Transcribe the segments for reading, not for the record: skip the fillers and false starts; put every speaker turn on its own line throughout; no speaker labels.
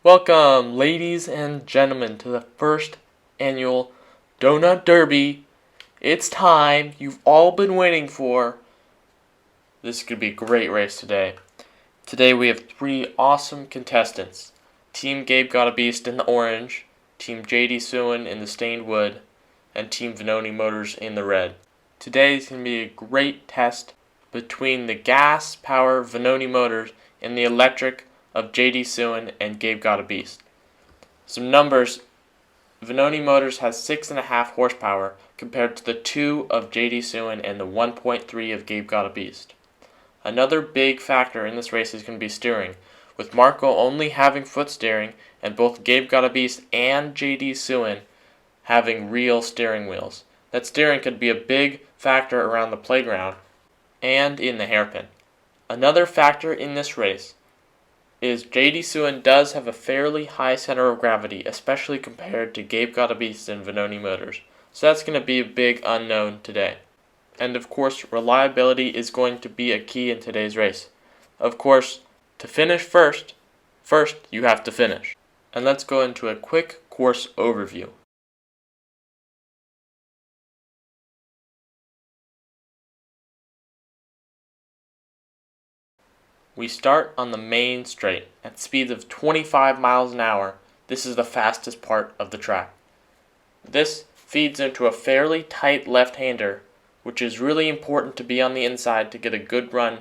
Welcome, ladies and gentlemen, to the first annual Donut Derby. It's time you've all been waiting for. This is going to be a great race today. Today we have three awesome contestants. Team Gabe Got a Beast in the orange, Team JD Suin in the stained wood, and Team Venoni Motors in the red. Today is going to be a great test between the gas power Venoni Motors and the electric of JD Suin and Gabe Got a Beast. Some numbers: Venoni Motors has 6.5 horsepower compared to the 2 of JD Suin and the 1.3 of Gabe Got a Beast. Another big factor in this race is going to be steering, with Marco only having foot steering and both Gabe Got a Beast and JD Suin having real steering wheels. That steering could be a big factor around the playground and in the hairpin. Another factor in this race is JD Suin does have a fairly high center of gravity, especially compared to Gabe Got a Beast and Venoni Motors. So that's going to be a big unknown today. And of course, reliability is going to be a key in today's race. Of course, to finish first you have to finish. And let's go into a quick course overview. We start on the main straight at speeds of 25 miles an hour. This is the fastest part of the track. This feeds into a fairly tight left-hander, which is really important to be on the inside to get a good run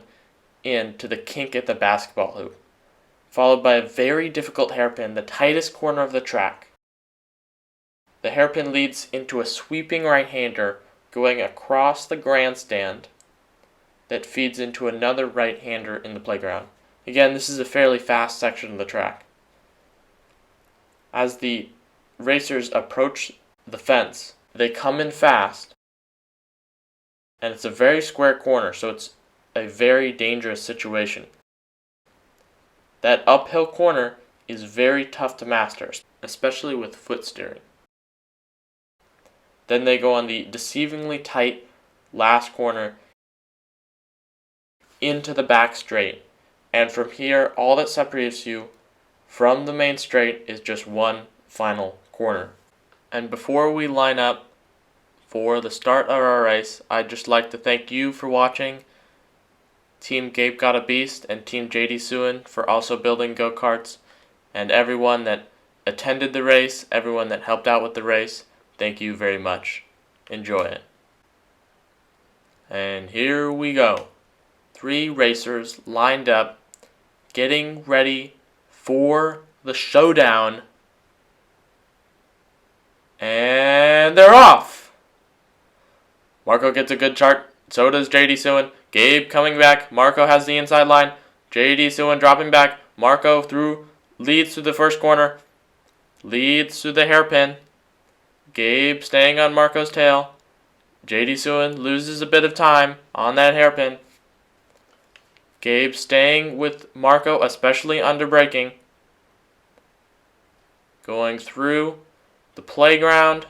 into the kink at the basketball hoop, followed by a very difficult hairpin, the tightest corner of the track. The hairpin leads into a sweeping right-hander going across the grandstand that feeds into another right-hander in the playground. Again, this is a fairly fast section of the track. As the racers approach the fence, they come in fast, and it's a very square corner, so it's a very dangerous situation. That uphill corner is very tough to master, especially with foot steering. Then they go on the deceivingly tight last corner into the back straight, and from here all that separates you from the main straight is just one final corner. And before we line up for the start of our race, I'd just like to thank you for watching, Team Gabe Got a Beast and Team JD Suin for also building go-karts, and everyone that attended the race, everyone that helped out with the race. Thank you very much. Enjoy it. And here we go. 3 racers lined up, getting ready for the showdown. And they're off! Marco gets a good chart, so does JD Suin. Gabe coming back, Marco has the inside line. JD Suin dropping back, Marco leads through the first corner, leads through the hairpin. Gabe staying on Marco's tail. JD Suin loses a bit of time on that hairpin. Gabe staying with Marco, especially under braking. Going through the playground,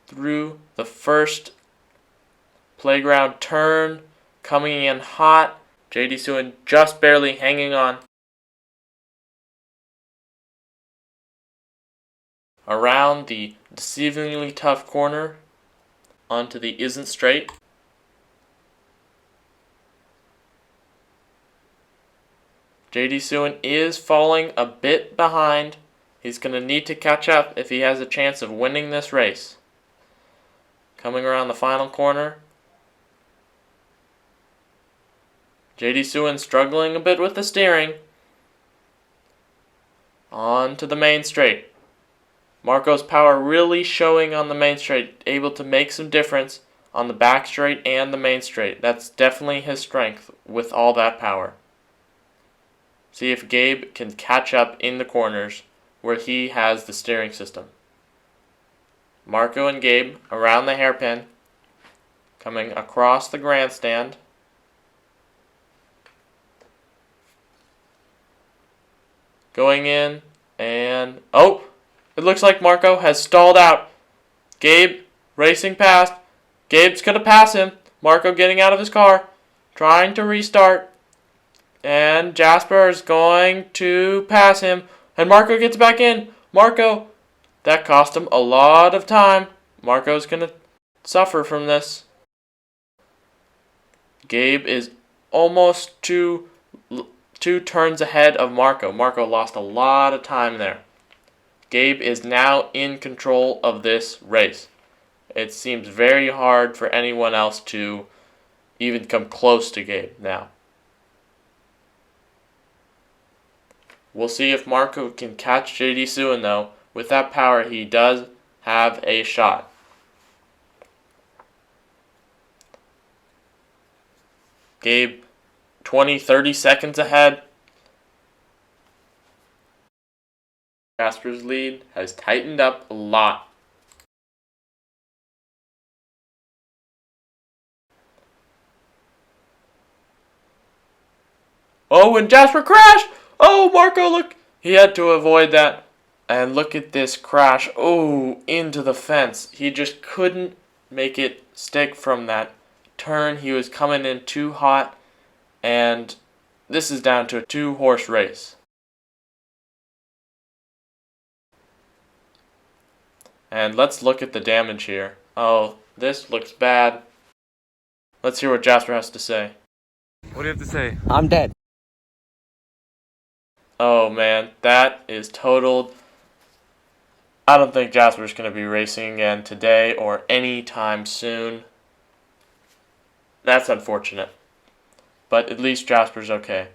through the first playground turn, coming in hot. JD Suin just barely hanging on. Around the deceivingly tough corner, onto the isn't straight. JD Suin is falling a bit behind. He's going to need to catch up if he has a chance of winning this race. Coming around the final corner. JD Suin struggling a bit with the steering. On to the main straight. Marco's power really showing on the main straight, able to make some difference on the back straight and the main straight. That's definitely his strength with all that power. See if Gabe can catch up in the corners where he has the steering system. Marco and Gabe around the hairpin, coming across the grandstand. Going in, and it looks like Marco has stalled out. Gabe racing past. Gabe's going to pass him. Marco getting out of his car, trying to restart. And Jasper is going to pass him. And Marco gets back in. Marco, that cost him a lot of time. Marco's going to suffer from this. Gabe is almost two turns ahead of Marco. Marco lost a lot of time there. Gabe is now in control of this race. It seems very hard for anyone else to even come close to Gabe now. We'll see if Marco can catch JD Suin though. With that power, he does have a shot. Gabe 20-30 seconds ahead. Jasper's lead has tightened up a lot. Oh, and Jasper crashed! Oh, Marco, look! He had to avoid that. And look at this crash. Oh, into the fence. He just couldn't make it stick from that turn. He was coming in too hot. And this is down to a 2-horse race. And let's look at the damage here. Oh, this looks bad. Let's hear what Jasper has to say.
What do you have to say?
I'm dead.
Oh man, that is totaled. I don't think Jasper's going to be racing again today or anytime soon. That's unfortunate. But at least Jasper's okay.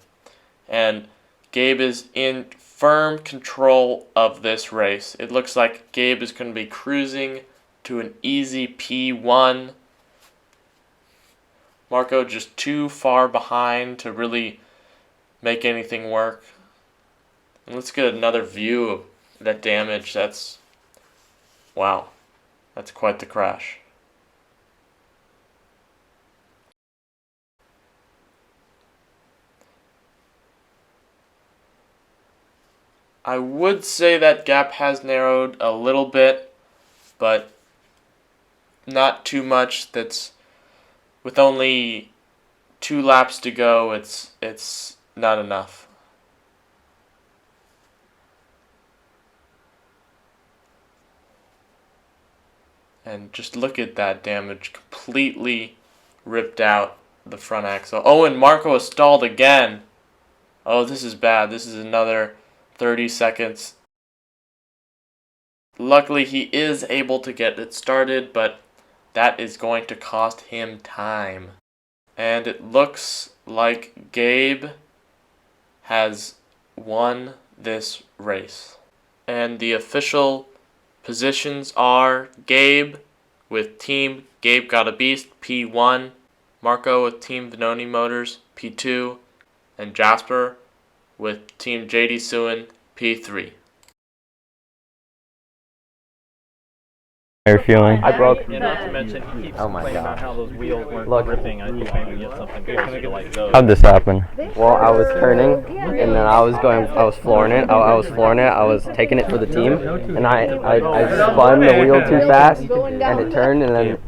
And Gabe is in firm control of this race. It looks like Gabe is going to be cruising to an easy P1. Marco just too far behind to really make anything work. And let's get another view of that damage. Wow. That's quite the crash. I would say that gap has narrowed a little bit, but not too much. That's with only 2 laps to go, it's not enough. And just look at that damage, completely ripped out the front axle. Oh, and Marco has stalled again. Oh, this is bad. This is another 30 seconds. Luckily, he is able to get it started, but that is going to cost him time. And it looks like Gabe has won this race. And the official positions are Gabe with Team Gabe Got a Beast, P1, Marco with Team Venoni Motors, P2, and Jasper with Team JD Suin, P3.
How are you feeling?
I broke.
And not to mention, he keeps
Oh my
complaining
gosh.
about how those wheels weren't
Look.
gripping. I think maybe get something closer to like those.
How'd this happen?
Well, I was turning, and then I was flooring it. I was taking it for the team, and I spun the wheel too fast, and it turned, and then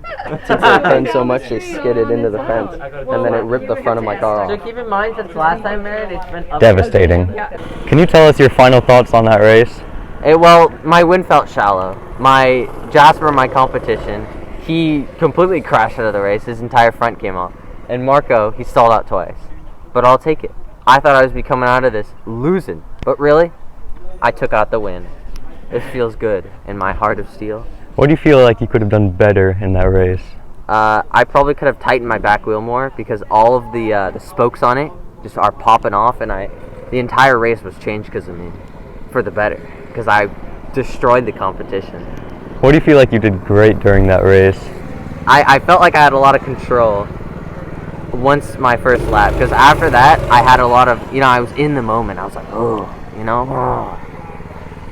since it turned so much, it skidded into the fence, and then it ripped the front of my car
So
off.
keep in mind, since last time, Merritt, it's been up.
Devastating. Can you tell us your final thoughts on that race?
Well, my wind felt shallow. My Jasper, my competition, he completely crashed out of the race. His entire front came off. And Marco, he stalled out twice. But I'll take it. I thought I was coming out of this losing. But really, I took out the win. This feels good in my heart of steel.
What do you feel like you could have done better in that race?
I probably could have tightened my back wheel more because all of the spokes on it just are popping off, and the entire race was changed because of me, for the better, because I destroyed the competition.
What do you feel like you did great during that race?
I felt like I had a lot of control once my first lap, because after that I had a lot of, I was in the moment. I was like, oh.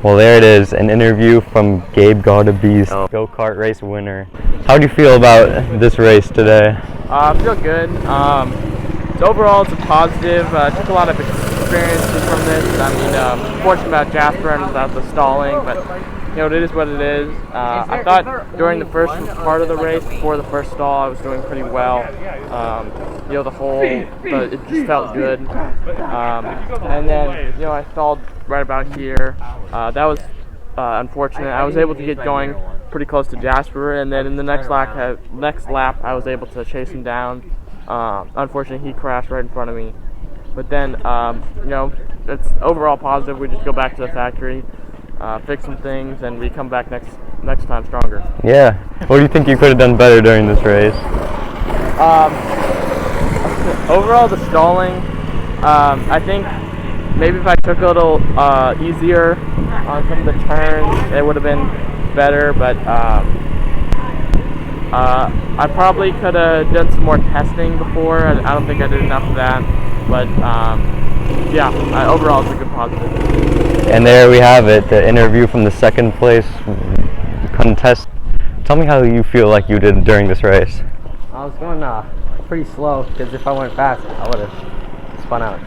Well, there it is, an interview from Gabe Got a Beast,
Oh.
go-kart race winner. How do you feel about this race today?
I feel good. So overall, it's a positive. Took a lot of experiences from this. Fortunate about Jasper and about the stalling, but it is what it is. I thought during the first part of the race, before the first stall, I was doing pretty well. It just felt good. And then, I stalled right about here. That was unfortunate. I was able to get going pretty close to Jasper, and then in the next lap, I was able to chase him down. Unfortunately, he crashed right in front of me. But then, it's overall positive. We just go back to the factory, fix some things, and we come back next time stronger.
Yeah. What do you think you could have done better during this race?
Overall, the stalling, I think maybe if I took a little easier on some of the turns, it would have been better. But I probably could have done some more testing before. I don't think I did enough of that. But overall, it's a good positive.
And there we have it, the interview from the second place contest. Tell me how you feel like you did during this race.
I was going pretty slow because if I went fast, I would have spun out.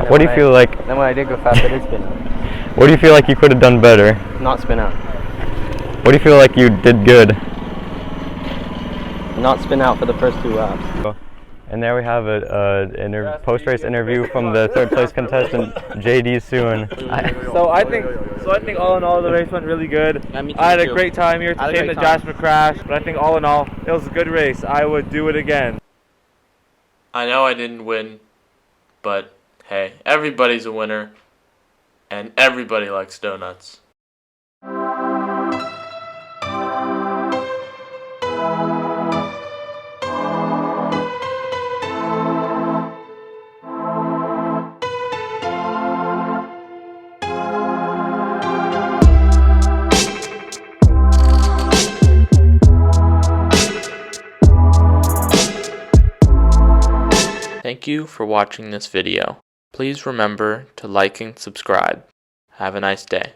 What do you feel like?
Then when I did go fast, I did spin out.
What do you feel like you could have done better?
Not spin out.
What do you feel like you did good?
Not spin out for the first 2 laps.
And there we have it, post-race interview from the third place contestant, JD Soon.
So I think all in all the race went really good. I had a great time here. It's a shame that Jasper crashed, but I think all in all it was a good race. I would do it again.
I know I didn't win, but hey, everybody's a winner, and everybody likes donuts. Thank you for watching this video. Please remember to like and subscribe. Have a nice day.